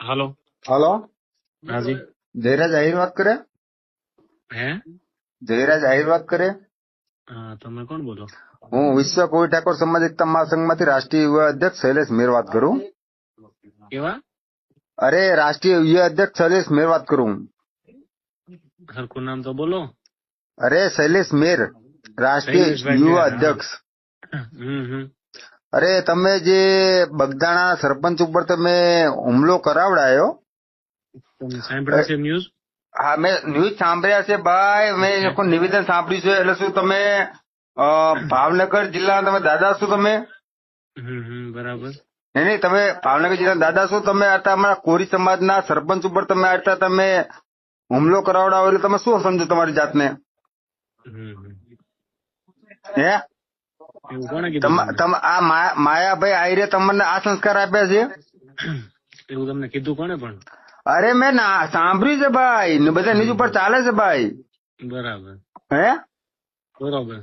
હાલો. Hello, હાજી. જયરાજ આહિર વાત કરે? હે? જયરાજ આહિર વાત કરે? હા, તમે કોણ બોલો? હું વિશ્વ કોળી ઠાકોર સમાજ એકતા મહાસંઘમાંથી રાષ્ટ્રીય યુવા અધ્યક્ષ શૈલેષ મેર વાત કરું. કેવા? અરે રાષ્ટ્રીય યુવા અધ્યક્ષ શૈલેષ મેર વાત કરું. હરખું નામ તો બોલો. અરે શૈલેષ મેર, રાષ્ટ્રીય શૈલેષભાઈ યુવા મેર, હા. અધ્યક્ષ. હમ. અરે તમે જે બગદાણા સરપંચ ઉપર તમે હુમલો કરાવડાયો. તમે સાંભળ્યું છે ન્યૂઝ? હા, મેં ન્યૂઝ સાંભળ્યા છે ભાઈ. મેં કોઈ નિવેદન સાંભળ્યું છે. એટલે શું તમે ભાવનગર જિલ્લાના તમે દાદા છો તમે? બરાબર. નહીં, તમે ભાવનગર જિલ્લાના દાદા છો. તમે આટલા અમારા કોરી સમાજના સરપંચ ઉપર તમે આટલા તમે હુમલો કરાવડાવો એટલે તમે શું સમજો તમારી જાતને? હે? એવું કોણે કીધું તમને? આ માયાભાઈ આહિરે તમને આ સંસ્કાર આપ્યા છે? એવું તમને કીધું કોણે પણ? અરે મેં સાંભળ્યું છે ભાઈ, બધા ન્યૂઝ ઉપર ચાલે છે ભાઈ. બરાબર. હે? બરોબર.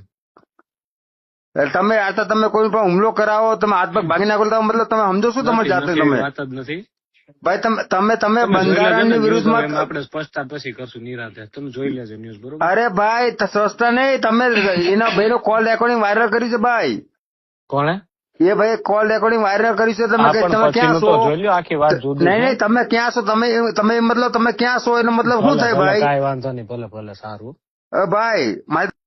તમે આટલા તમે કોઈ પણ હુમલો કરાવો, તમે હાથ પગ ભાગી નાખો, મતલબ તમે સમજો શું તમારી જાતને? તમે વાત જ નથી ભાઈ, તમે બંધારણની વિરુદ્ધમાં આપણે સ્પષ્ટતા પછી કરશું નિરાતે. તમે જોઈ લેજો ન્યૂઝ, બરોબર? અરે ભાઈ સસ્તા નહીં, તમે એના ભાઈ નો કોલ રેકોર્ડિંગ વાયરલ કર્યું છે ભાઈ. કોણે? એ ભાઈ કોલ રેકોર્ડિંગ વાયરલ કર્યું છે. તમે ક્યાં છો? નહીં, તમે ક્યાં છો? તમે મતલબ તમે ક્યાં છો એનો મતલબ શું થાય ભાઈ? કાંઈ વાંધો નહીં, ભલે સારું. ભાઈ મારી